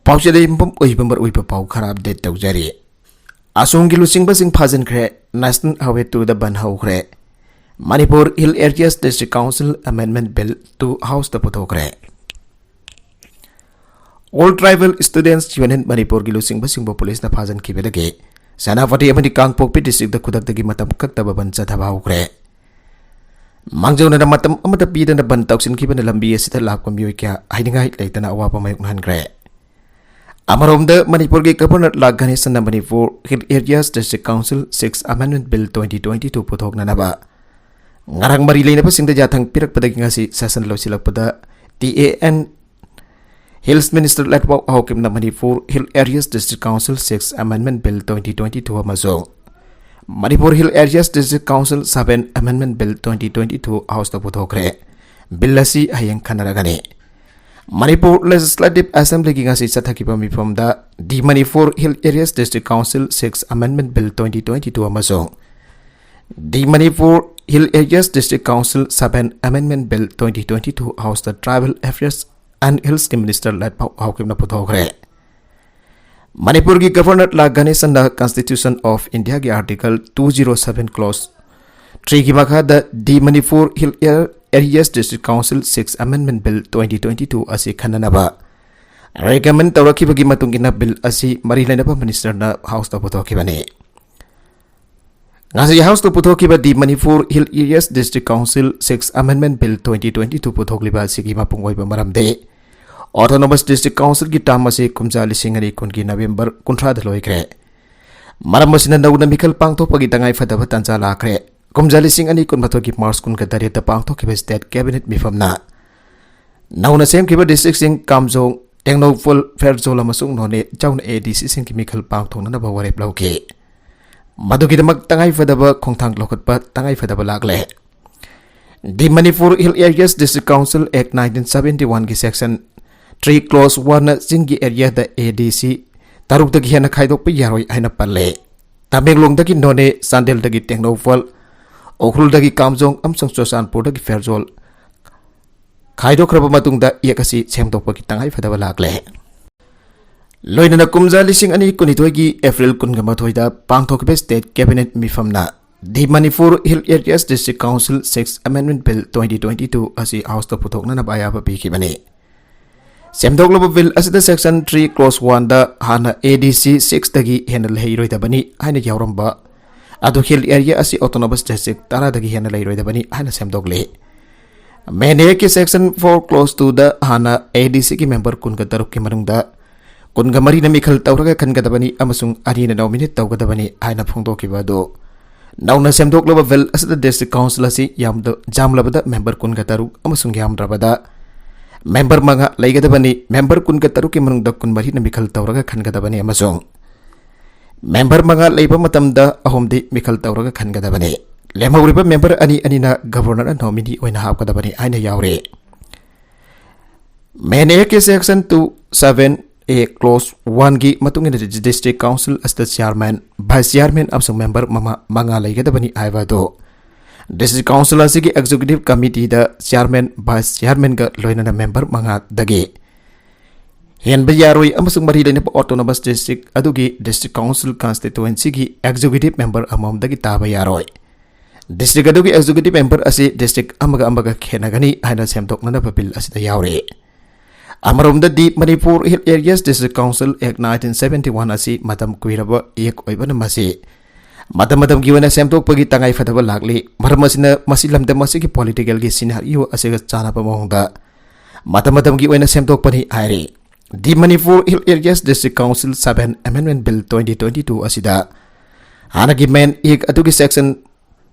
पाउचेदे इंपम ओइबंबर ओइब पाउ खरा अपडेट तौजरी असोंगी लुसिंगबसिंग फाजनख्रे नेशनल हाईवे टू द बन हौख्रे Manipur hill areas district council amendment bill to house the पुथोख्रे all tribal students union Manipur की लुसिंगबसिंग पुलिस न फाजन खिबेदगे सेनापति अमदी कांगपोक्पी डिस्ट्रिक्ट खुदक्तगी मतम कक्तब बन चथबा हौख्रे मांगजौना मतम अमद पीदन बन तौसिनखिबन लंबी असिदा लापक मियोय क्या हाइदिंगाय लेतना अवाप मायोक्नहनग्रे अमरोमद मणिपुर के गवर्नर लाग Ganesan Manipur hill areas district council 6 amendment bill 2022 पुथोकननबा ngarang mari leina pasing da jathang pirak padagi ngasi session losilak pada TAN Hills Minister Latwa Hokim na Manipur Hill Areas District Council 6 Amendment Bill 2022 amaso Manipur Hill Areas District Council 7 Amendment Bill 2022 House da puthokre bill asi hayang khanaragani Manipur Legislative Assembly ki ngasi sathaki mifam da di Manipur Hill Areas District Council 6 Amendment Bill 2022 amaso di Manipur Hill Areas District Council 7 Amendment Bill 2022 House the Tribal Affairs and Hills Minister led Haukim na puthokre Manipur ki Governor la Ganesan the Constitution of India ki Article 207 Clause 3 ki makha the di Manipur Hill Areas District Council 6 Amendment Bill 2022 asi khananaba recommend tawrakibagi matungina bill asi mari lainaba minister na House ta puthokibani Ngasi House to puthokiba di Manipur Hill Areas District Council 6 Amendment Bill 2022 puthokliba sigi mapungoi maramde Autonomous District Council ki term ase kumja lising ani kun ki November 13 loikre maram masina nawna mikal pangthokpagi tangai fadaba tancha lakre kumja lising ani kun mathoki March kun ka dare ta pangthokkiba state cabinet mifamna nawna semkiba district sing kamjong Tengnoful Fairjol amasung none jauna ADC sing ki mikal pangthokna na baware blauke Madukidamak tangai fadaba khongthang lokatpa tangai fadaba lagle The Manipur Hill Areas District Council Act 1971 ki section 3 clause 1 singi area the ADC taruk dagi hana khaidok pe yaroi aina palle Tamenglong dagi none Sandel dagi Tengnoful Okhul dagi Kamjong amsong Chosanpur dagi Fairjol khaidok raba matungda yakasi semdokpa ki tangai fadaba lagle Loinana kumza lising ani kunitoigi April kungamathoida pangthokbe state cabinet mifamna di Manipur Hill Areas District Council 6 Amendment Bill 2022 asi house to puthokna na bayaba bikibani Semdokloba bill asida section 3 clause 1 da hana ADC 6 dagi henal heiroidabani haina yauramba adu hill area asi autonomous district tara dagi henal heiroidabani haina semdokle mene ki section 4 clause 2 da hana ADC ki member kunga taruk ki manungda kunga mari na mikhal tawraga khangadabani amasung arina nominate tawgadabani haina phongdokibado nauna semdokloba bill asida district council asi yamda jamlabada member kunga taruk amasung yamdrabada member manga laigadabani member kunga taruk ki manungda kun mari na mikhal tawraga khangadabani amasung member manga leiba matamda ahomdi mikhal tawraga khangadabani lemawriba member ani anina governor na nominee oina hapkadabani haina yawre mene ke section 27 A clause 1 gi matungina district council as the chairman vice chairman amsung member manga laigadabani aibado district council asigi executive committee da chairman vice chairman ga loinana member manga dagi henba yaroi amsung mari laina autonomous district adugi district council constituency gi executive member amam dagi taba yaroi district adugi executive member asi district amaga khenagani haina semdokna bill asida yaure Amaromda di Manipur Hill Areas District Council Act 1971 asi matam kuiraba ek oibana masi matam giwana semtok pagi tangai fadaba lagli marmasina masilamda masigi political gi scenario asiga chana pamongda matam giwana semtok pani airi di Manipur Hill Areas District Council 7 Amendment Bill 2022 asida hanagi main ek atugi section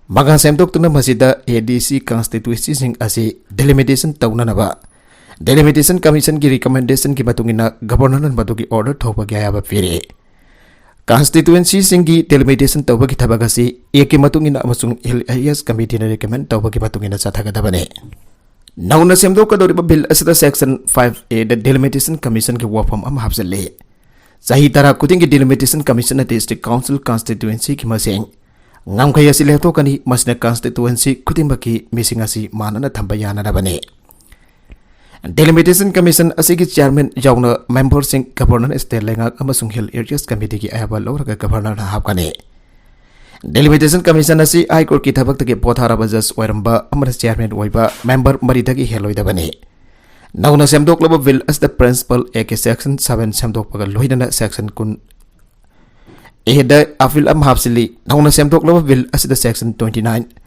maga semtok tuna masida ADC constituency sing asi delimitation taunanaba Delimitation Commission ki recommendation ki batungina governor nan batugi order thopa gaya ba pire constituency singi delimitation tawba ki thabagasi eki matungina amasung Hill Areas committee na recommend tawba ki batungina sathagadabane nauna semdo ka doriba bill asida section 5A the delimitation commission ki wafam am hapsale sahi tara kuting ki delimitation commission na district council constituency ki maseng ngam khaya sileto kani masna constituency kuting ba ki missing asi manana thamba yana na bane Delimitation Commission asigi chairman yauna member sing governor state lengak amasung hill areas committee ki ayaba lawraga governor na hapkani. Delimitation Commission asi High Court ki thabak tagi pothara bajas oiramba amara chairman oiba member maridagi heloidabani. Nauna semdok laba bill as the principal AK section 7 semdok pagal loidana section kun ehda afil am hapsili nauna semdok laba bill as the section 29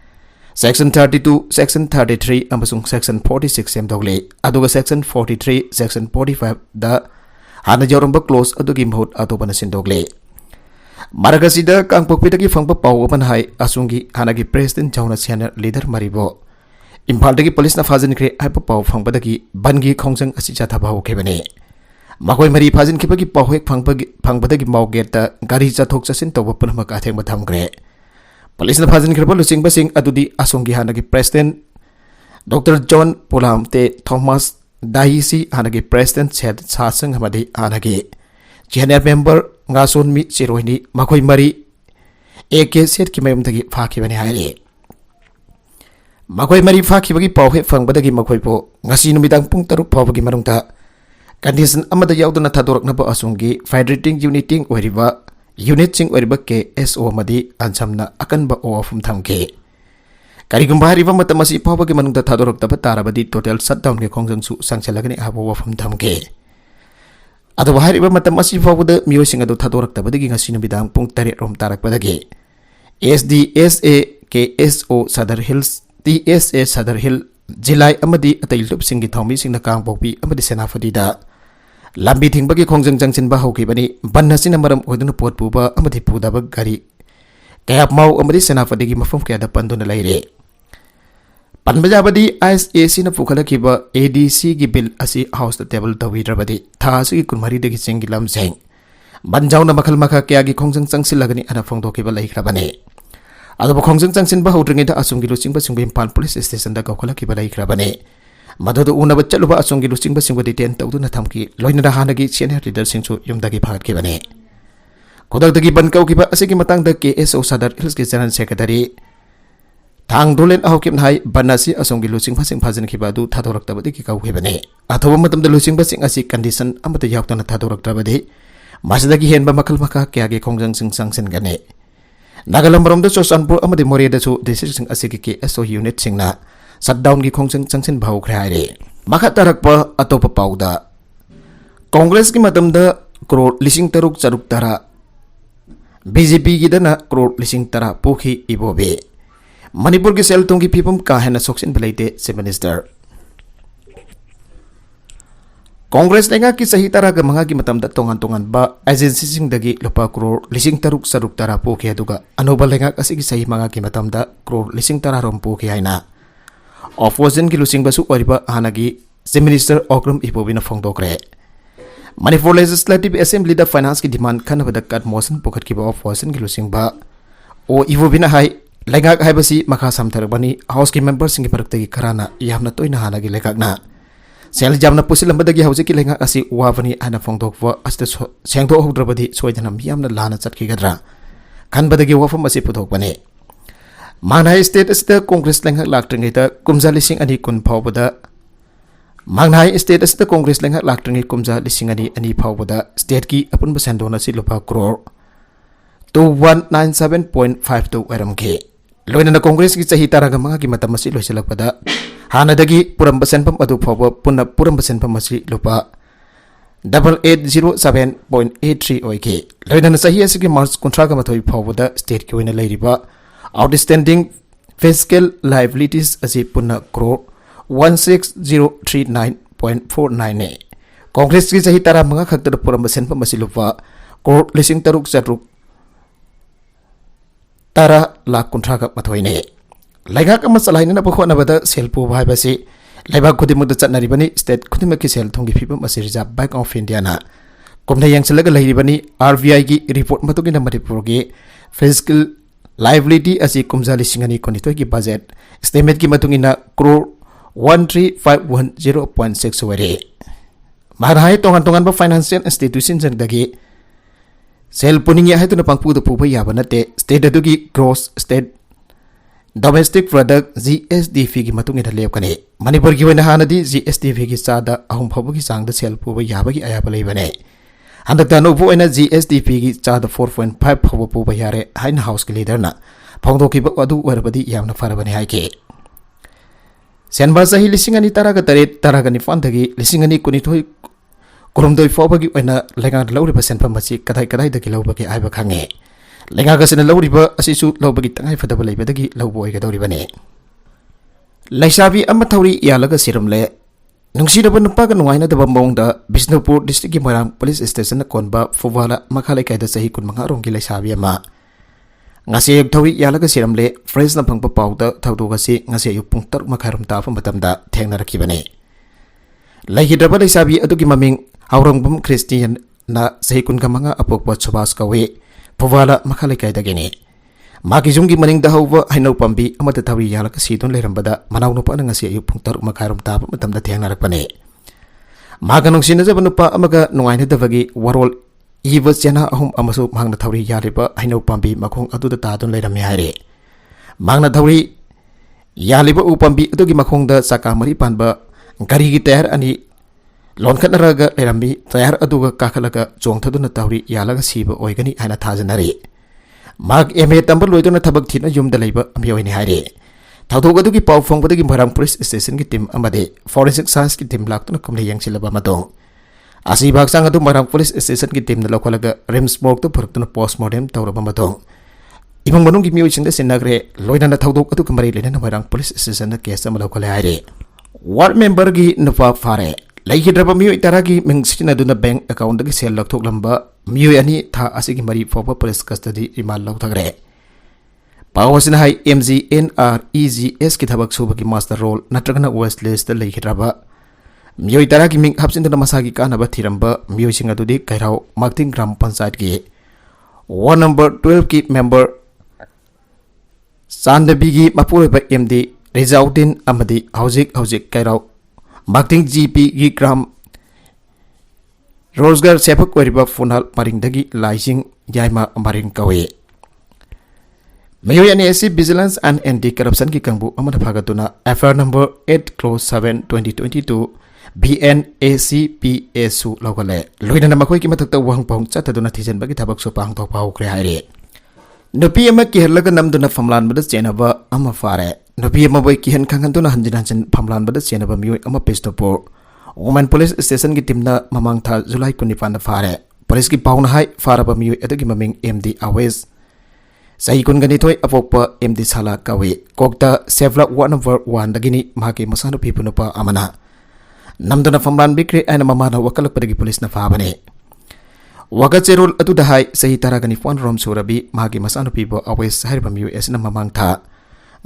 Section 32, Section 33, amasung Section 46 semdogle, aduga Section 43, Section 45 da hana joramba close adugi mahut atopana sindogle. Maragasida kang pokpitagi fangpa pawapan hai asungi hanagi President Jauna senior leader maribo. Impaldagi police na fazin kre hai paw fangpadagi bangi khongjang asi chatha bahu kebane. Makoi mari fazin kipagi pawhek fangpadagi mawgeta gari chathok chasin toba punama ka theng batham kre. Police na fazin kirpa lusing basing adudi asongi hanagi President Dr. John Pulamte Thomas Dahisi hanagi President Seth Sasang hamadi hanagi General Member Ngason Mi Siroini makoi mari AK Seth kimayum tagi faki bani hairi makoi mari faki bagi pawhe fang badagi makoi po ngasi numidang pung taruk paw bagi marungta condition amada yauduna thadorak naba asongi fighting uniting oiriba Unit sing oriba ke SO madi ansamna akan ba o afum thamke karigumba hariba matamasi pawba ke manungta thadorak taba tarabadi total shutdown ke khongjang su sangchalagani abo afum thamke ado hariba matamasi pawda miyo sing ado thadorak taba digi ngasi nubidang pung 3 rom tarak badagi SDSA KSO Sadar Hills TSA Sadar Hill Jilai amadi atail tup sing gi thomi sing na kang pokpi amadi senafadi da Lambi thing bagi khongjang jangchin ba hoki bani banna sina maram oiduna pot puba amadi puda ba gari kayap mau amadi senafadi gi mafum kaya da panduna laire panbaja badi ISAC na pukhala ki ba ADC gi bill asi house the table dawi rabadi tha asi kunmari de gi chengi lam seng banjaw na makhal makha kaya gi khongjang jangsil lagani ana phongdo ki ba lai khrabani ado ba khongjang jangsin ba hodringi da asung gi luching ba sungbe pan police station da gokhala ki ba lai khrabani Madadu una bacca luba asongi lusing basing wadi ten taudu na thamki loina da hanagi senior leader singsu yumdagi phagat ki bane kodak dagi ban kau ki ba asigi matang da KSO Sadar Hills ki general secretary thang dolen ahokim hai banasi asongi lusing phasing phajin ki ba du thadorak tabadi ki kau ki bane athoba matam da lusing basing asi condition amata yakta na thadorak tabadi masidagi hen ba makal maka kya ge khongjang sing sangsen gane Nagalam rom da Sosanpur amadi Moria da su decision asigi KSO unit sing na shutdown ki khongjang changsin bhau khraire makha tarakpa atopa pauda Congress ki matamda crore lising taruk charuk tara BJP ki dana crore lising tara pokhi ibobe Manipur ki seltung ki phipum ka hena soksin belaite se minister Congress lenga ki sahi tara ga manga ki matamda tongan ba agency sing dagi lupa crore lising taruk saruk tara pokhi aduga anoba lenga asigi sahi manga ki matamda crore lising tara rom pokhi haina Opposition ki lusing basu oriba hanagi se minister Okram Ibobina phongdokre Manipur Legislative Assembly da finance ki demand khana bada kat motion pokhat ki ba opposition ki lusing ba o Ibobina hai legak hai basi makha samthar bani house ki members sing parak tagi karana yamna toina hanagi legak na sel jamna pusilam badagi house ki legak asi wavani ana phongdok wa asta sengdo hodrabadi soidanam yamna lana chatki gadra khan badagi wafam asi puthok bane Manghai State asida Congress lenghak laktringi ta kumja lising ani kun phawbada Manghai State asida Congress lenghak laktringi kumja lising ani phawbada state ki apun basandona si lupa crore to 197.52 RMK loina na Congress ki chahi taraga manga ki matam asi loisalakpada hanadagi puram basanpam adu phawba punna puram basanpam asi lupa 8807.83 oik loina na chahi asi ki March kontra ga mathoi phawbada state ki oina lairiba Outstanding fiscal liabilities as a punna crore 16039.49 Congress ki sahi tara mga khakta puram basen pa masilupa crore lising taruk saruk tara lakh kuntra ka mathoine laiga ka masalai na pakho na bada selpu bhai basi laiba khudimuk da chatnari bani state khudimuk ki sel thongi phipam asi Reserve Bank of India na komna yang selaga lairi bani RBI ki report matugi na Manipur ki fiscal Liability asi kumja lisingani konitoi ki budget estimate ki matungina crore 1351.6 wari marhai tongan ba financial institution jangdagi sel puningi hai tu na pangpu da puba yaba nate state adugi gross state Domestic Product GSDP की मतुंग इन लेपकने मणिपुर की वना हानदी GSDP की चादा अहुम फबगी चांगद cell पुब याबगी अयाब लेबने हंदकता नोबु एना GSDP की चादा 4.5 फब पुब यारे हाइन house की लीडरना फोंदोकिब अदु वरबदी यामना फरबने हाइके सेनबा सही लिसिंग अनि तरागा तरेत तरागा निफानदगी लिसिंग अनि कुनिथोय कुरुमदोय फबगी ओना लेगा लौरिबा सेनफम मसी कदाय कदाय दगी लौबगी आइबा खांगे लेगा गसना लौरिबा असिसु लौबगी तंगाय फदब लेबदगी लौबो ओइगदौरिबने लैसाबी अमा थौरी यालगा सिरमले नुंगसिदब नुपागा नुवाइनदब मौंगदा बिष्णुपुर डिस्ट्रिक्ट की मोरांग पुलिस स्टेशन कोनबा फुवाला मखाले कायदा सही कुनमंगा रोंगी लैसाबी अमा ngasi ayuk thawi yalaga siramle fresh na phangpa pauda thaudoga si ngasi ayuk pung 3 makharum tafa matamda thengna rakhibane laihidraba leisabi adugi maming haurangbam christian na sehikun kamanga apokwa chobas kawe phuwala makhalai kaidagene magi junggi maning da hauwa hainau pambi amata thawi yalaga sidon leirambada manaw nupa na ngasi ayuk pung 3 makharum tafa matamda thengna rakbane maganong sinajaba nupa amaga nuaina davagi warol Iwa chena ahum amasu mangna thawri yaliba hainau pambi makhong aduda tadun leirami haire mangna thawri yaliba u pambi adugi makhong da saka mari panba gari gi tayar ani lonkhatnaraga leirami tayar aduga kakhalaga chongthaduna thawri yalaga siba oigani haina thajanari mag eme tambal loiduna thabak thina yumda leiba amyoini haire thawdog adugi pau phongbadagi marang police station ki team amade forensic science ki team laktuna kumle yangsilaba madong Asi baksang adu marang police station ki team na lokalaga rim smoke to purtuna postmortem tawraba matong ibang manung gi miyo singda sinagre loina na thawdok adu kamari lena na marang police station na case ma lokala haire ward member gi nupa fare laihidraba miyo itara gi mingsin adu na bank account gi sel lokthok lamba miyo ani tha asigi mari fopa police custody rimal loktagre pawasina hai MGNREGS ki thabak suba ki master role natragana west list laihidraba Miyoi tara ki ming hapsin na masagi ka na ba thiramba miyoi sing adudi kairao marketing gram panchayat ki ward number 12 ki member Sandabi gi mapure ba MD Rizauddin amadi hauzik kairao marketing GP gi gram Rosgar sepak wariba funal maring dagi laising yaima maring kawe Miyoi ani SC Vigilance and Anti-Corruption ki kangbu amana phagatuna FR number 8 close 7 2022 BNACPSU logale loina na makoi ki matakta wang pong chataduna thijen bagi thabak so pang thok pau kre haire nupi ama ki herlaga namduna famlan bada chenaba ama fare nupi ama boy ki hen khanganduna hanjin famlan bada chenaba mioi ama pestopor women police station ki timna mamang tha July 25 na fare police ki pauna hai faraba mioi adagi maming MD Awes sai kun gani thoi apokpa MD Sala kawe kokta sevla 1 number 1 dagini mahaki masanu pipunupa amana Namduna famlan bikri ay na mamana wakalak padagi police na fahabane. Wakat serol atu dahay sa hitaragani fuan rom surabi mahagi masano pibo awes sa haribam US na mamang tha.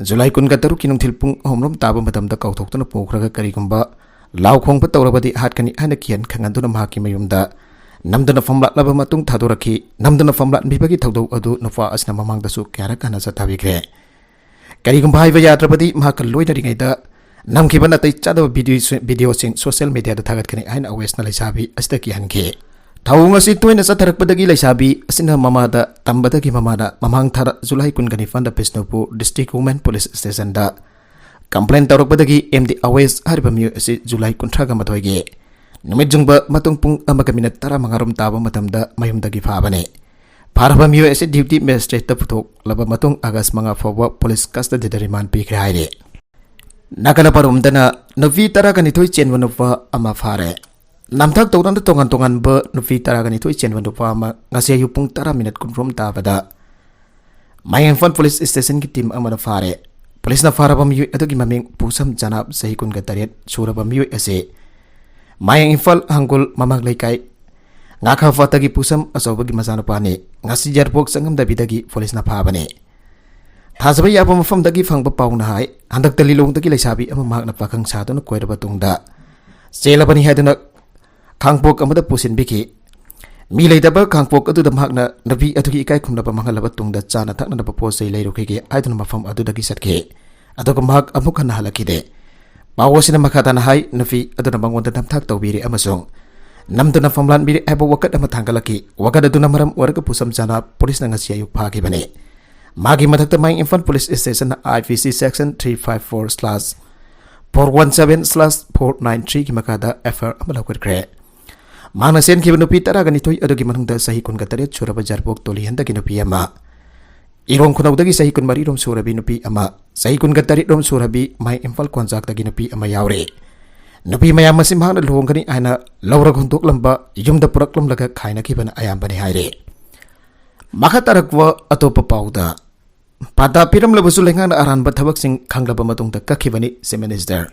Julay kun gataru kinong tilpung homrom tabo matamda kautok to na pokraga karigumba. Lau kong patawrabadi hat kani anakian kangandu na mahaki mayumda. Namduna famlat laba matung thaduraki. Namduna famlat bibagi tawdaw adu nufa as na mamang dasu kaya kana sa tawigre. Karigumba hay vayatrabadi mahakaloy na ringay da. Namkiba na tay chada video sing social media da thagat kani aina awes na laisabi asda ki hanke thawunga si toina sa tharakpadagi laisabi asina mamada tambadagi mamada mamang thara July kun gani fanda Bishnupur district women police station da complaint tawrakpadagi MD Awes harba miyo asi July kun thaga mathoige numit jungba matung pung amaga minute tara mangarum taba matamda mayumdagi phabane pharba miyo asi duty magistrate ta puthok laba matung August manga fowa police custody da remand pi khaire Nakana parumdana nufi taragani thoi chenwanupa ama fare namthak tawdan tongan ba nufi taragani thoi chenwanupa ama ngase yupung 10 minute kunrom tabada Mayang Fun police station ki team ama fare police na fara bam yu adugi maming pusam janab sahi kun gatariat sura bam yu ase Mayang Infal hangul mamag laikai ngakha fatagi pusam asobagi masana pani ngasi jarpok sangam dabidagi police na phabane Thasaba yapa mafam dagi fangba pauna hai handak talilong dagi laisabi ama magna pakang sadona koiraba tungda selabani hadana khangpok amada pusin biki mi leidaba khangpok adu da magna nabi adugi ikai khumna ba mangalaba tungda chana thakna na po sei leiru khege aiduna mafam adu dagi satke aduga mag amukha na halakide pawosina makhata na hai nafi aduna mangonda damthak tawbiri amasong namduna famlan biri abo wakat ama thangalaki wakat aduna maram warga pusam chana police na ngasi ayu phagi bane Magi mathakta Mayang Imphal Police Station IPC Section 354/417/493 ki makada FR amalawkre. Mana sen ki nupi taraga nitoi adogi manungda sahi kun gatare churaba jarbok toli handa ki nupi ama. Irong kunawdagi sahi kun mari rom surabi nupi ama. Sahi kun gatare rom surabi Mayang Imphal konjak dagi nupi ama yaure. Nupi mayam masim hana luhongkani aina laura guntuk lamba yumda purak lam laga khaina ki bana ayam bani haire. Maka tarakwa atopa pauda. Pada piram labasu lengan aran bathabak sing khanglaba matungda kakhibani se minister.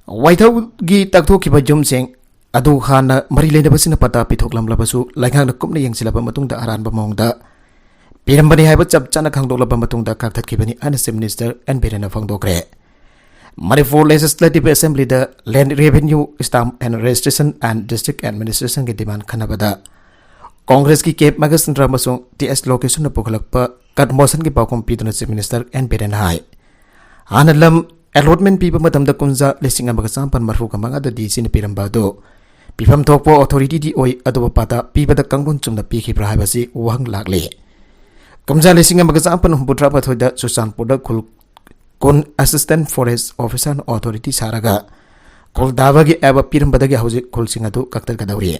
Waithau gi takthokhiba jum sing adu hana mari lenabasina pata pithoklam labasu lengan kumna yengsilaba matungda aran ba mongda piram bani haiba chap chana khangdoklaba matungda kakthakibani ana se minister and berena phangdokre. Manipur Legislative Assembly the Land Revenue Stamp and Registration and District Administration ki demand khanabada Congress ki Cape Magasandra masung TS location na pughalakpa kat motion ki paukom piduna Chief Minister N Biren hai hanalam allotment pipa matamda kunja lising amagasam pan marfu kamanga da DC na piramba do pifam thokpo authority di oi adoba pata pipa da kangun chumna pikhi prahibasi wang lakle kumja lising amagasam pan humputra pathoida susan poda khul kon Assistant Forest Officer Authority saraga kol dabagi aba pirambadagi hauji kol singadu kaktar kadawri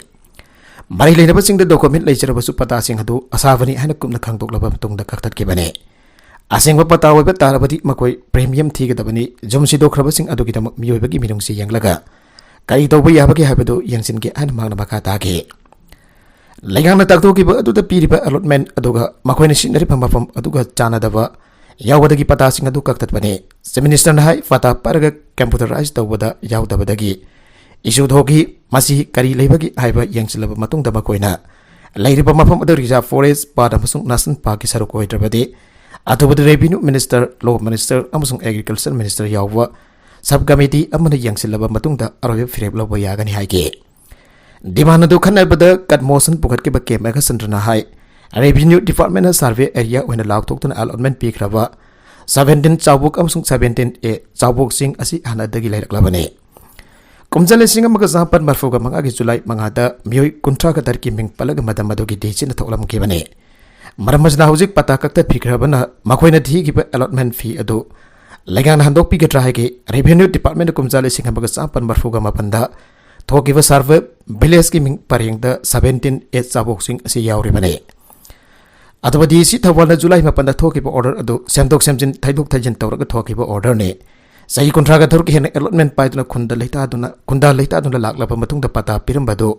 mari leinaba singda document leicharabasu pata singadu asavani hana kumna khangdoklaba tungda kaktar kibane asengba pata oiba tarabadi makoi premium thigadabani jumsi dokraba sing adu kitam miyoibagi minungsi yanglaga kai tawba yabagi habadu yangsinge hana magna makha tage leingana taktokiba adu da piriba allotment aduga makoina sinari phamafam aduga chanadaba yawadagi pata sing adu kaktatbane se minister na hai pata paraga computerized tawbada yawdabadagi issue thogi masi kari leibagi haiba yangsilaba matungda makoina leiriba mafam adu reserve forest pada masung nasan park ki saruk oidrabadi atubada revenue minister law minister amasung agriculture minister yawwa sub committee amana yangsilaba matungda arobe fireb lawba yagani haige demand adu khanabada kat motion pukat ke bakke maga sandrana hai Revenue Department survey area when a loud talk to allotment peak rava 17 Chabuk amsung 17 a Chabuk sing asi hana dagi lai labane kumjale singa maga zapan marfuga manga gi July mangada mioi kuntra ka tarki ming palaga madam madogi dechin tholam ke bane maramajna hojik pata kakta phikrabana makoina thi gi allotment fee adu legan handok pi ga trai ge Revenue Department kumjale singa maga zapan marfuga mapanda thokiba survey village ki ming paring da 17 a Chabuk sing asi yauri bane अथवा DC थवाना जुलाई मपन थोकिबो order अदु सेमदोक सेमजिन थाइदोक थाइजिन तौरग थोकिबो order ने सही कुंट्रागा थोरक हेन allotment पाइदुना खुंदा लेता दुना लाकलाबा मतुंग the पता पिरमबदो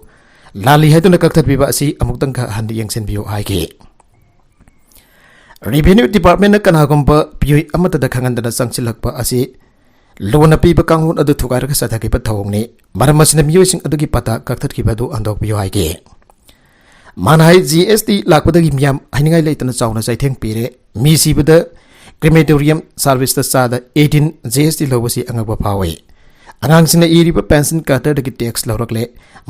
लाली हैदुना कक्थबिबा असि अमुक्तंग का हंद यंगसेन बियो हाइगे रेवेन्यू डिपार्टमेंट न कनागुंबा पियुइ अमत द खंगंदना संगसिलकपा असि लोन पीबा कांगुन अदु थुगारग सथाकिबा थौंगनि मरमसना मियोसिंग अदुगी पता कक्थकिबदो अंदोक बियो हाइगे Manhai GST lakpadagi miyam haningai leitana chauna saitheng pire mi sibada crematorium service ta sada 18 GST lobasi angaba phawai angangsina iriba pension carter dagi tax lawrakle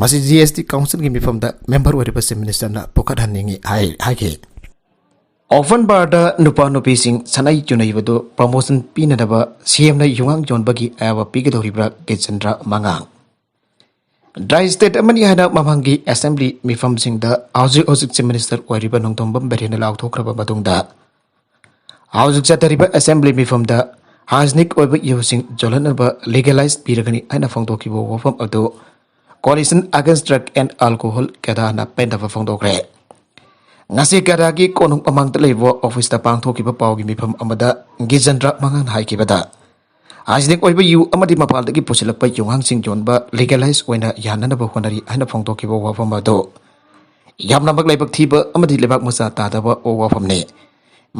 masi GST council gi mifam da member wariba minister na pokat haningi hai ke often barda nupa nupi sing sanai chunai wado promotion pinadaba CM na yungang jon bagi awa pigidoribra ke chandra mangang Dry state amani hana mamangi assembly mifam sing da housing minister wariba nongtombam berena law thokraba matungda housing chatariba assembly mifam da hasnik oiba using jolanaba legalized piragani aina phangdokibo wafam ado coalition against drug and alcohol kadana pendava phangdokre ngasi kadagi konung pamang tleibo office ta pangthokiba pawgi mifam amada gijandra mangan haikibada Ajnik oiba yu amadi mapal dagi pusilakpa yunghang sing jonba legalize oina yananaba honari aina phongtokiba wafam ado yamna maglebak thiba amadi lebak masa tadaba o wafam ne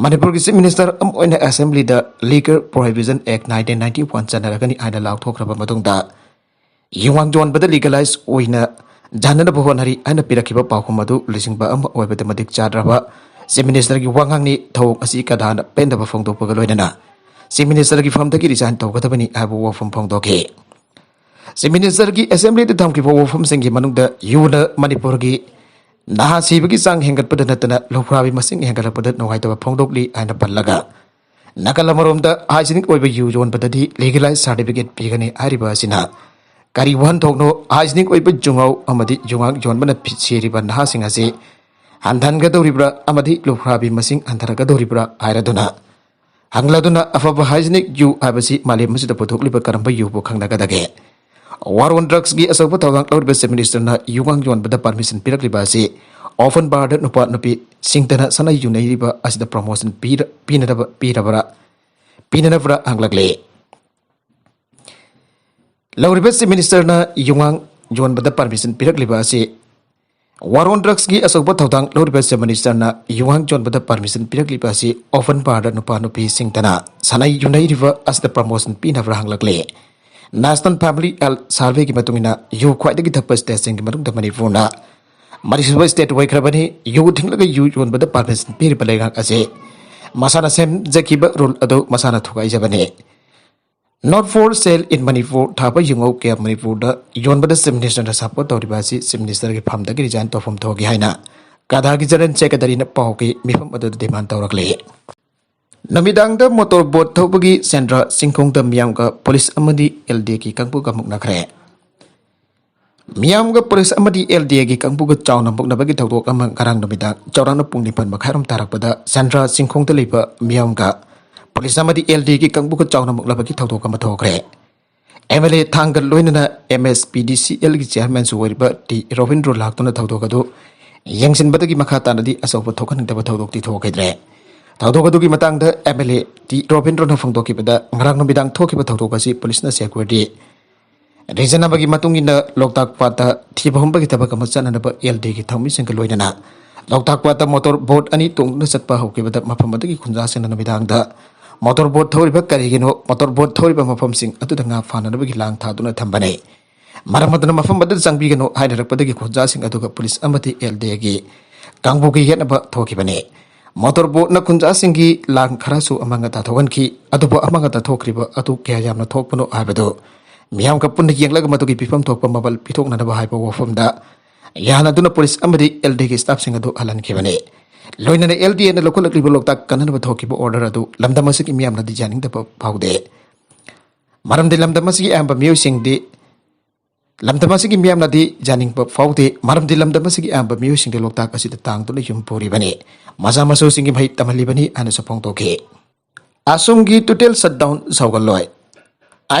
Manipur ki minister oina assembly da Liquor Prohibition Act 1991 chanaragani aina law thokraba matungda yunghang jonba da legalize oina jananaba honari aina pirakiba pawkhum adu lisingba am oiba da madik chadraba si minister ki wangang ni thok asi kadana pendaba phongtokpa loinana Si minister ki famta ki resign tawgadabani abu wafam phongdoke Si minister ki assembly de thamki wafam singi manungda yuna Manipur ki naha sibagi sang hengat pada natana loprabi masing hengat pada nogai tawa phongdokli aina pallaga nakala maromda hygienic oiba yu jon badadi legalized certificate pigani ariba sina kari wan thokno hygienic oiba jungau amadi jungang jon bana siriba naha singase ꯍꯟꯊꯍꯟꯒꯗꯧꯔꯤꯕ꯭ꯔꯥ ꯑꯃꯗꯤ ꯂꯨꯈ꯭ꯔꯥꯕꯤ ꯃꯁꯤꯡ ꯍꯟꯊꯔꯛꯀꯗꯧꯔꯤꯕ꯭ꯔꯥ ꯍꯥꯏꯔꯗꯨꯅ ꯍꯪꯂꯗꯨꯅ ꯑꯐꯕ hygienic ꯌꯨ ꯍꯥꯏꯕꯁꯤ ꯃꯥꯂꯦꯝ ꯑꯁꯤꯗ ꯄꯨꯊꯣꯛꯂꯤꯕ ꯀꯔꯝꯕ ꯌꯨꯕꯨ ꯈꯪꯅꯒꯗꯒꯦ? War on drugsgi asaupa thawang lawriba chief minister na yuwang yonbada permission pirakliba asi often barda nupa nupi singtana sana yunairiba asida promotion pinanabra anglagle. Lawriba chief minister na yuwang yonbada permission pirakliba asi war on drugsgi asaupa thawang lawriba chief minister na yuwang yonbada permission pirakliba asi often barda nupa nupi singtana sana yunairiba asida promotion pinanabra anglagle. National Family Health Survey की मतुंगिना you ख्वाइदगी थप्पा states की मतुंग मणिपुरना Manipur state वैख्रबनी यू थिंगलग यू योनबद परमिशन पीरिबा लेगाक असे मसाना सेम जकीबा रूल अदो मसाना थुगाइजबने Not for sale in Manipur Thapa युंगौ के मणिपुर दा योनबद चिफ मिनिस्टर दा सपोर्ट तौरिबासी चिफ मिनिस्टर की फर्म दगी रिजाइन तौफम थोगी हाइना कादागी जरन चेकदरीना पाउकी मिफम अदो डिमांड तौरकले. Namidangda motor boat thobagi Sandra Singkongda miyamga police amadi LDA ki kangbuga muknakre. Miyamga police amadi LDA ki kangbuga chawna muknabagi thawdok amang karang namidang chawrangna pungnipan makhairam tarakpada Sandra Singkongda leiba miyamga police amadi LDA ki kangbuga chawna muknabagi thawdok ama thokre. MLA thangal loinana MSPDCL ki chairman suwariba T Ravindra laktuna thawdok adu yangsinbadagi makha tanadi asawba thokaningdaba thawdok ti thokidre. Thawdokadu ki matangda MLA T Ravindra na phangdokibada ngarang namidang thokiba thawdokasi police na security reason abagi matungina Loktak Pata thibahumba ki tabak amachananaba LD ki thawmi singka loinana Loktak Pata motor boat ani tungna satpa hokibada maphamadagi khunja singna namidangda motor boat thawriba karigino motor boat thawriba mapham sing atuda nga phananabagi lang thaduna thambane maramadana maphamada changbigano hainarakpadagi khunja sing aduga police amati LD gi kangbugi henaba thokibane. Motorboat na kunja singi lang kharasu amanga ta thogan ki adubo amanga ta thokriba atu kya yamna thokpano habado miyam ka punna yenglaga matugi pifam thokpa mabal pithok na ba haipa wafam da yana duna police amadi LD ki staff singa do halan kibane loina na LD na lokol kribo lokta kanan ba thokiba order adu lamdamasi ki miyam na di janing da phaude maram de lamdamasi ki amba miu sing di lamdamasi ki miyam na di janing ba phaude maram de lamdamasi ki amba miu sing de lokta kasi da tang to le yum pori bane masa maso singi bhai tamali bani anu sapong toke asumgi total shutdown saugaloi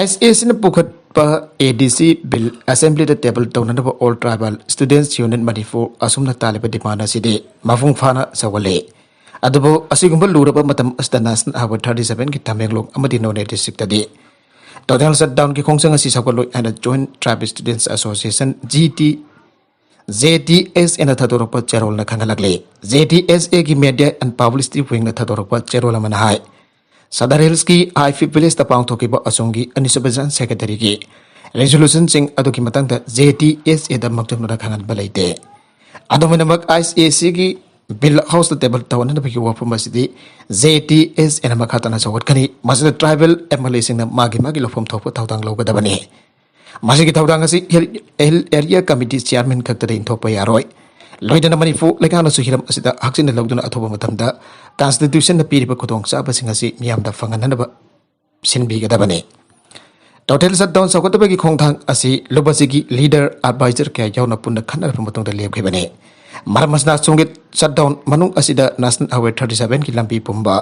ISA sin pukhat pa ADC bill assembly the table down na all tribal students union Manipur asumna taliba demand aside mafung phana sawale adubo asigumba luraba matam asta national award 37 ki tamenglong amadi none district tadi total shutdown ki khongsang asi saugaloi and joint tribal students association ZTS in a Tadoropa Cherol na Kangalagli. ZTSA ki media and publicity wing na Tadoropa Cherol Manahai. Sadarelski I Village the Pang Tokiba Asongi and Nisabazan Secretary ki. Resolution sing Adokimatang the ZTSA the Maktam na Kangan Balate. Adominamak ICAC ki Bill House the table town and the Pikiwa from City. ZTS and a Makatana Sawakani, Mazda tribal emulating the Magi from Topo Tautang Logadabani. Masih thawdang asi area committee chairman kakta in thopa yaroi loidana Manipur lekana suhiram asida haksin lawduna athoba matamda constitution na piriba khotong sa basing asi miyamda fangananaba sinbi gadabane total shutdown sakotaba ki khongthang asi lobasigi leader advisor kya yauna punna khanar pamatong da lepkhibane maramasna sungit shutdown manung asida national highway 37 ki lambi pumba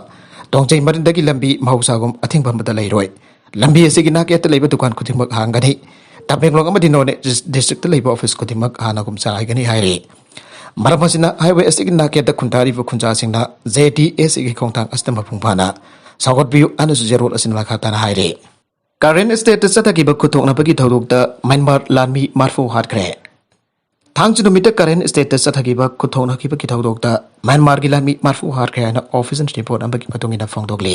tongchai marindagi lambi mausagum athingba mada lairoi lambi asigi naketa leiba dukan khuthimak hangani Tapenglong amadi none district labor office khuthimak hanagum saraigani haire maramasina highway asigi naketa khuntari bu khunja singna ZTS ki khongthang astama phungphana sagot biu anu zero asin lakha na haire current status ataki ba khuthokna bagi thawdok da Myanmar lanmi marfu hatkre thangchinu mita current status ataki ba khuthokna ki bagi thawdok da Myanmar gi lanmi marfu hatkre na official report ambagi patungina phangdokle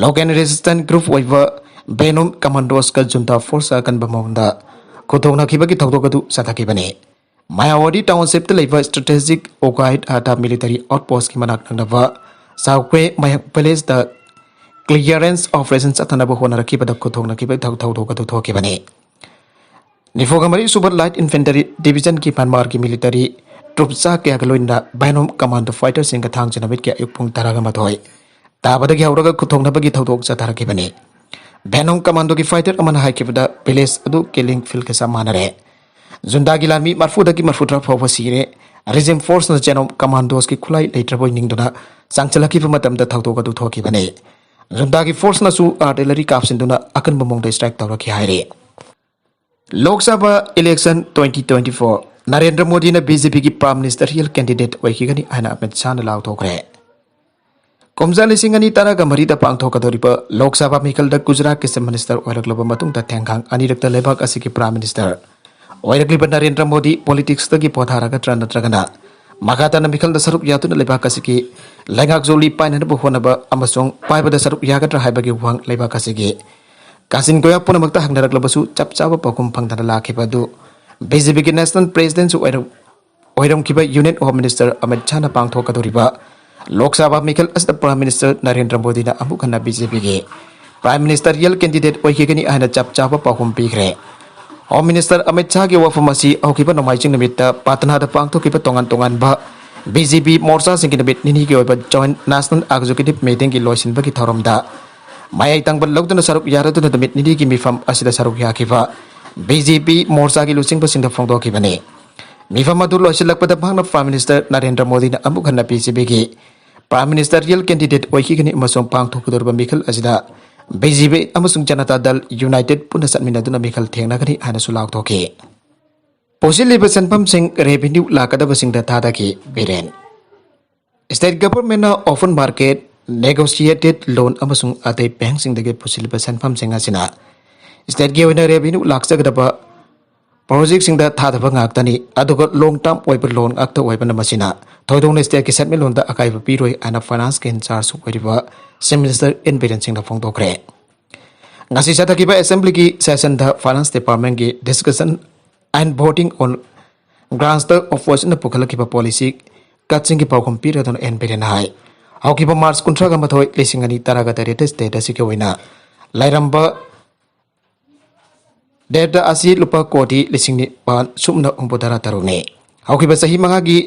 Logan resistant group waiver Benum Commandos ka junta force akan bamawda khuthokna ki bagi thawdok adu sathaki bane Mayawadi township te leiba strategic Ogaid Ata military outpost ki manak nangba Saukwe Mayak Palace the clearance operations atanaba honara ki badak khuthokna ki bagi thawdok adu thoki bane Nifogamari Super Light Infantry Division ki Myanmar ki military troops sa kya galoinda Benum Commando Fighter sing ka thang janamit kya yupung taraga mathoi tabadagi hauraga khuthokna bagi thawdok sataraki bane Benum Commando ki fighter amana haikibda Palace adu killing field ke samanare Zundagi lami marfu dagi marfu trap hawa sire regime force na chenom commandos ki khulai leitraboi ningduna sangchalaki matamda thauto ka du thoki bane junta ki force na su artillery kapsinduna akan bomong de strike tawraki haire Lok Sabha election 2024 Narendra Modi na BJP ki prime ministerial candidate oikigani aina Amit Shah na law thokre Komja lisingani tara ga marida pangthokadoriba Lok Sabha mikal da Gujarat ki minister oiraklaba matung ta thengang anirakta lebak asiki prime minister oiragliba Narendra Modi politics ta gi potharaga tran natragana makata na mikal da saruk yatuna lebak asiki lengak zoli painana bu honaba amasong paiba da saruk yagadra haibagi wang lebak asiki Kasin goya puna magta hangdarak labasu cap capa pakum pangtana laki padu BJP ki national president su oiram kiba unit home minister Amit Shah na pangthoka doriba Lok Sabha mikal as the prime minister Narendra Modi na amukana BJP ki prime ministerial candidate oikigani ahna cap capa pakum pikre home minister Amit Shah ki wafamasi aukiba nomaijing namita patana da pangthokiba tongan ba BJP morsa singkin namit nini ki oiba joint national executive meeting ki loisin ba ki tharamda Maya itang balog na saruk yara na damit nidi ki mifam asida saruk yakiva BJP morsa ki lusing pasing da fongdo ki bane mifam madur lo silak pada bang na prime minister Narendra Modi na amukhan na BJP ki prime ministerial candidate oiki kini amasong pang thukudor ba mikal asida BJP amasong Janata Dal United puna satmina duna mikal thengna kani ana sulak thoki Posili basanpam sing revenue lakada basing da thada ki biren State government na open market negotiated loan amasung atai bank sing dage pusilba sanfam singa sina state ge wina revenue laksa gadaba project sing da thadaba ngaktani aduga long term oiba loan akta oiba na masina thoidong ne state ki settlement loan da akai piroi ana finance ke in charge oiba minister in balance sing da phongdokre ngasi sataki ba assembly ki session da finance department ki discussion and voting on grants of fortune pukhala ki policy katching ki pawkom pira don en beren hai Aukiba Mars kuntraga mathoi lisingani taraga tarete state asike wina lairamba data asi lupa kodi lisingni pan sumna umpodara tarune aukiba sahi mangagi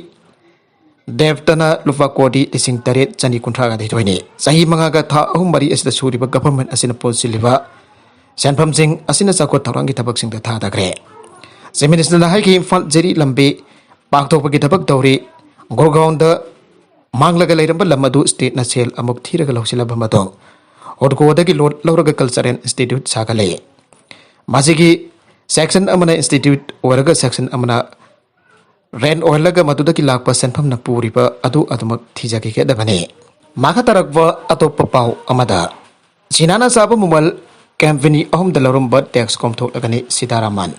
devtana lupa kodi lising taret chani kuntraga ditoini sahi mangaga tha ahumari asida suriba government asina posiliba sanpam sing asina sakot tharangi tabak sing da tha dagre seminister na haiki infal jeri lambe pakthok pagi tabak dawri gorgaon da Manglaga lairamba lamadu state na sel amuk thiraga lausilaba matong odko odagi lauraga cultural institute sagale masigi section amana institute oraga section amana ren oilaga madudaki lakpa senpham na puriba adu adumak thijaki ke dabane maka tarakwa atoppa pau amada sinana sabu mumal company ahum dalarumba tax komthok lagani Sitaraman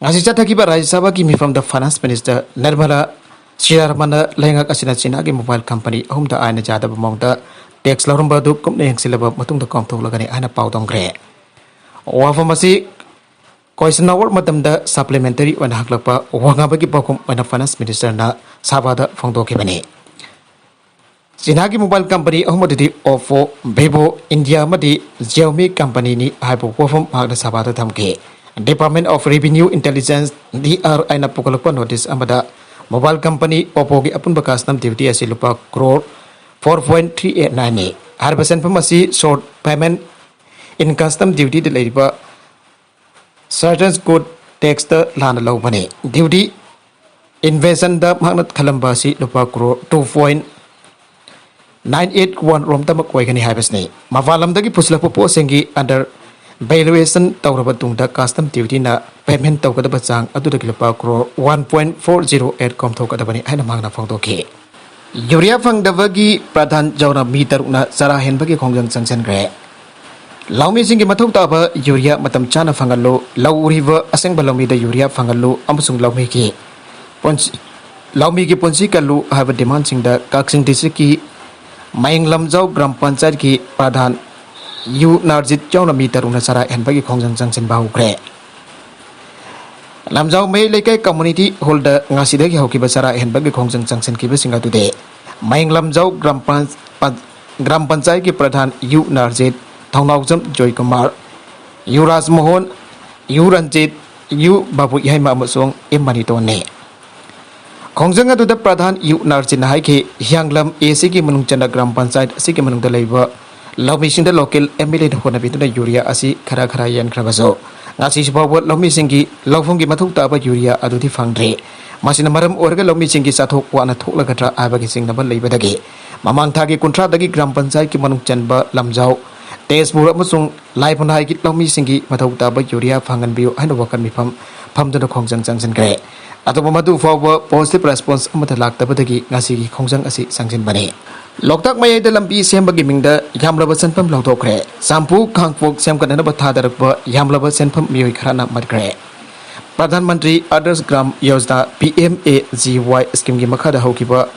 ngasi chathaki ba Rajya Sabha ki mifam the finance minister Nirmala Sitaraman lengak asina China ki mobile company ahum da aina jada bamongda tax larumba du kumne hengsilaba matung da komthok lagani aina paudong gre wafamasi question hour matamda supplementary wan haklapa wanga bagi pakum wana finance minister na sabada phongdoki bani China ki mobile company ahum di Oppo Vivo India madi Xiaomi company ni haipo wafam hagda sabada thamke Department of Revenue Intelligence DR aina pukalapa notice amada Mobile company Oppo ki apun bakasnam duty asi lupa crore 4.389 ni harbasan pamasi short payment in custom duty de leriba certain good tax the lana law bane duty invasion da magnat khalamba si lupa crore 2.981 rom tamak waigani habasni mawalam dagi puslap po sengi under valuation tawraba tungda custom duty na payment tawkada bachang adudagi lupa crore 1.408 komthokada bani aina mangna phongdoki Yuria phangdabagi pradhan jawna mitaruna sara henbagi khongjang changchen gre Laumi singi mathau taba Yuria matam chana phangallo lauriva asengba laumi da Yuria phangallo amasung laumi ki ponsi kallu haba demand singda kaksing district ki Mayang Lamjau Gram Panchayat ki pradhan Yu Narjit Jawna mitaruna sara henbagi khongjang changchen bahu gre Lamjau mai lekai community holder ngasidagi hoki basara henbagi khongjang changchen ki basinga tude Mayang Lamjau Gram Panchayat ki pradhan Yu Narjit Thongnaujam Joy Kumar Yu Raj Mohan Yu Ranjit Yu Babu Yaima amasong Imanitone khongjang atuda pradhan Yu Narjit na haiki Hyanglam AC ki manung chana Gram Panchayat asi ki manung dalaiba Laumi singda local MLA hona bituna Yuria asi khara yan khrabaso ngasi sibawa laumi singi laufung ki mathuk taba Yuria adudi phangre masina maram orga lomi chingi sathok wana thoklagatra abagi singnaba leibadagi mamang thagi kuntra dagi gram panchayat ki manung chanba lamjau Tezpur amasung laipanhai ki lomi singi mathau taba urea phangan biu haina wakan mifam phamdana khongjang changsin kre atopa madu fawa positive response amata laktabadagi ngasi ki khongjang asi sangsin bani Loktak mayai dalam pi sembagi mingda yamlaba senpam lautokre sampu khangpok semkanana bathadarakba yamlaba senpam mioi kharana matkre Pradhan Mantri Adarsh Gram Yojana PMAGY scheme gi makhada haukiba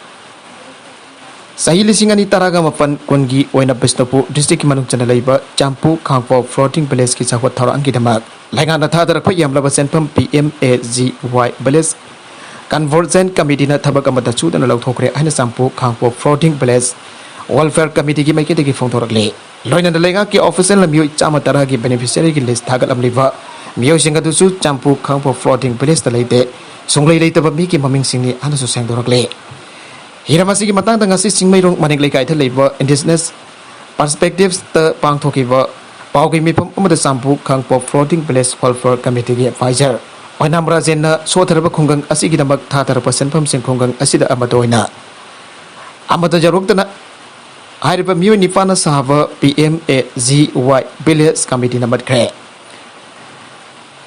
Sahi lisingani taraga mapan kungi oina Bishnupur district ki manung chana leiba Champu Khangpok floating village ki chawat thara angi damak laingana thadarakba yamlaba senpam PMAGY village Convergent Committee na thabak amata chudana lauthokre aina Champu Khangpok floating village welfare committee ki maikete ki phongthorakle loina lenga ki official la mioi chama tara ki beneficiary ki list thagalam liba Mio singa dusu Champu Khangpok floating village ta leite songlei leitaba mi ki maming singni anasu sengdorakle Hiramasi ki matang tanga si singmairong maning leikai tha leiba indigenous perspectives ta pangthokiba paugi mipam amada Champu Khangpok floating village welfare committee ki advisor oinam rajenna sotharaba khungang asi ki damak thatara senpam sing khungang asida amadoina amada jaruktana hariba mioi nipana sahaba PMAGY village committee na matkre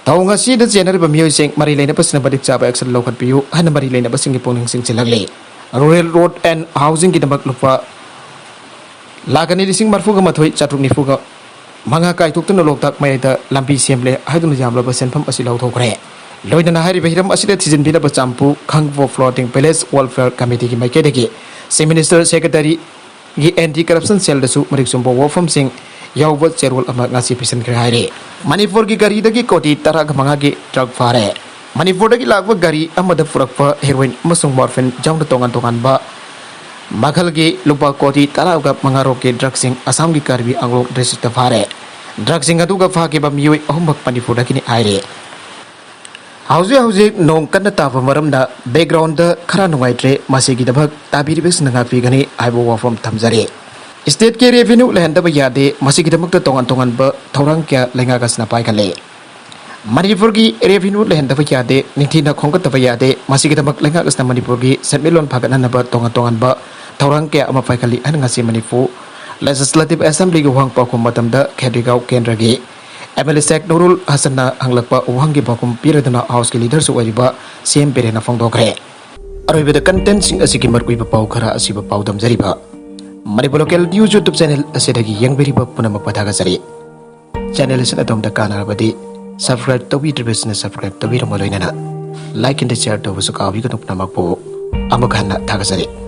Taunga si da jenari ba mioi sing mari leina pasina badik chaba action lokat piu hana mari leina basing ki poning sing chilagle rural road and housing ki damak lupa lagani lising marfu ga mathoi chatruk nifu ga manga kai tuk tun loktak mai da lampi semble haidun jamla ba senpam asi lau thokre loina hari behiram asida thijin bina ba Champu Khangpok floating village welfare committee ki mai ke degi minister secretary gi anti corruption cell da su marik sumbo wofam sing yaubat cerul ama ngasi pisan kre haire Manipur ki gari dagi koti tarak manga ki drug fare Manipur dagi lagwa gari amada furakpa heroin amasung morphine jang tongan ba maghal ki lupa koti tarak ga mangaro ki drug sing Assam ki Karbi Anglong district ta fare drug sing adu ga fa ki ba mioi ahombak Manipur dagi ni aire hauzi nong kanna ta maram da background da khara nungaitre masi gi dabak tabiri bes nanga pi gani aibo wafam thamjare State ke revenue lehanda ba yade masi gi damak tongan ba thorang kya lenga gasna pai kale Manipur gi revenue lehanda ba yade nithina khongkat ba yade masi gi damak lenga gasna Manipur gi setmelon phagana na ba tongan ba thorang kya ama pai kali an ngasi Manipur legislative assembly gi wang pa khum matam da Khedigau kendra gi MLA Sek Nurul Hasan hanglakpa wang gi bakum piradana house ki leader su wariba CM perena phongdokre aroibeda content sing asigi markui ba pau khara asiba pau dam jariba Manipur local news YouTube channel asidagi yangberiba punamak pathagasari channel asina domda kanarabadi subscribe tawi business subscribe tawi ramaloinana like and share to busu kawi kanuk namakpo amakhanna thagasari